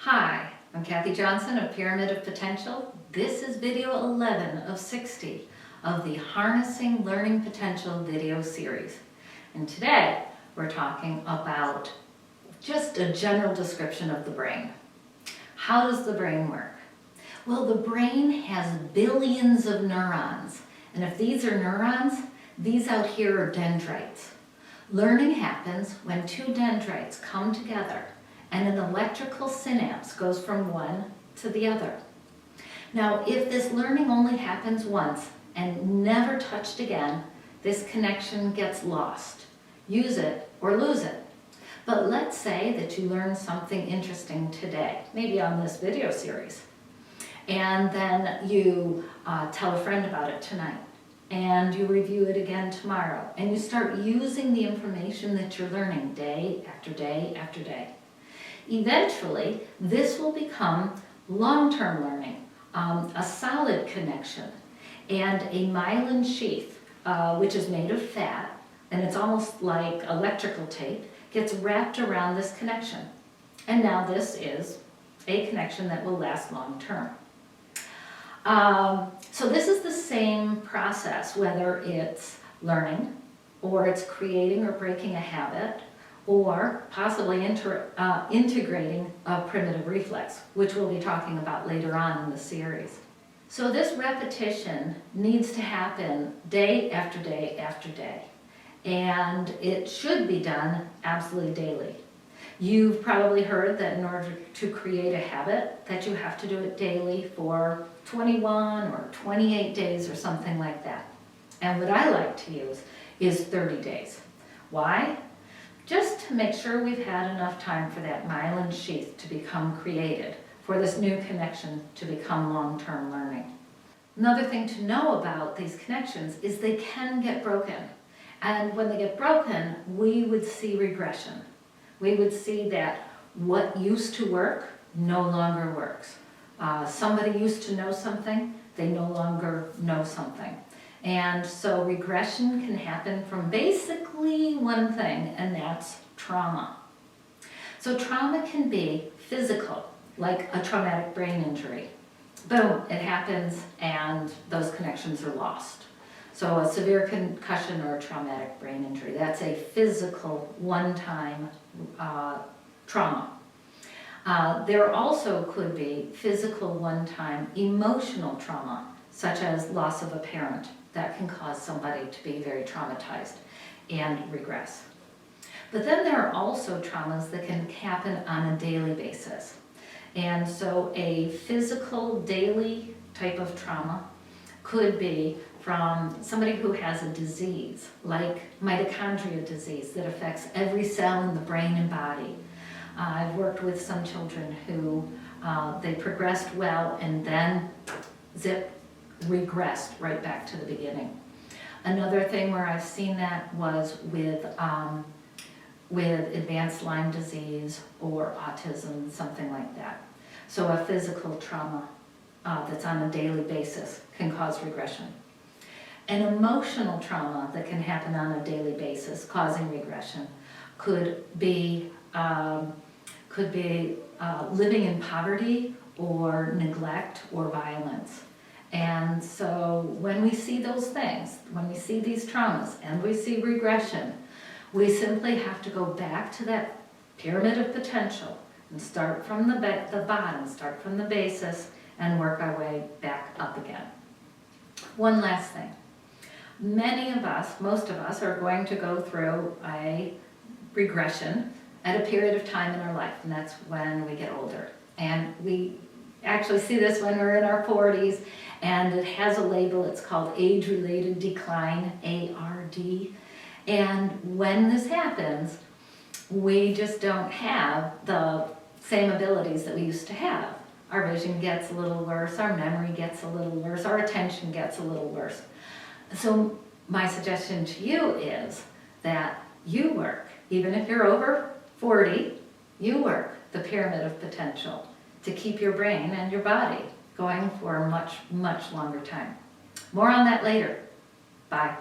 Hi, I'm Kathy Johnson of Pyramid of Potential. This is video 11 of 60 of the Harnessing Learning Potential video series. And today we're talking about just a general description of the brain. How does the brain work? Well, the brain has billions of neurons. And if these are neurons, these out here are dendrites. Learning happens when two dendrites come together and an electrical synapse goes from one to the other. Now, if this learning only happens once and never touched again, this connection gets lost. Use it or lose it. But let's say that you learn something interesting today, maybe on this video series, and then you tell a friend about it tonight, and you review it again tomorrow, and you start using the information that you're learning day after day after day. Eventually, this will become long-term learning, a solid connection, and a myelin sheath, which is made of fat, and it's almost like electrical tape, gets wrapped around this connection. And now this is a connection that will last long-term. So this is the same process, whether it's learning, or it's creating or breaking a habit, or possibly integrating a primitive reflex, which we'll be talking about later on in the series. So this repetition needs to happen day after day after day, and it should be done absolutely daily. You've probably heard that in order to create a habit that you have to do it daily for 21 or 28 days or something like that. And what I like to use is 30 days. Why? Just to make sure we've had enough time for that myelin sheath to become created, for this new connection to become long-term learning. Another thing to know about these connections is they can get broken. And when they get broken, we would see regression. We would see that what used to work no longer works. Somebody used to know something, they no longer know something. And so regression can happen from basically one thing, and that's trauma. So trauma can be physical, like a traumatic brain injury. Boom, it happens and those connections are lost. So a severe concussion or a traumatic brain injury, that's a physical, one-time trauma. There also could be physical, one-time emotional trauma, such as loss of a parent. That can cause somebody to be very traumatized and regress. But then there are also traumas that can happen on a daily basis. And so a physical daily type of trauma could be from somebody who has a disease, like mitochondria disease that affects every cell in the brain and body. I've worked with some children who they progressed well and then zip, regressed right back to the beginning. Another thing where I've seen that was with advanced Lyme disease or autism, something like that. So a physical trauma that's on a daily basis can cause regression. An emotional trauma that can happen on a daily basis causing regression could be living in poverty or neglect or violence. And so when we see those things, when we see these traumas and we see regression, we simply have to go back to that pyramid of potential and start from the bottom, start from the basis, and work our way back up again. One last thing. Many of us, most of us, are going to go through a regression at a period of time in our life, and that's when we get older. And we actually see this when we're in our 40s, and it has a label. It's called age-related decline, ARD. And when this happens, we just don't have the same abilities that we used to have. Our vision gets a little worse, our memory gets a little worse, our attention gets a little worse. So my suggestion to you is that you work, even if you're over 40, you work the pyramid of potential to keep your brain and your body going for a much, much longer time. More on that later. Bye.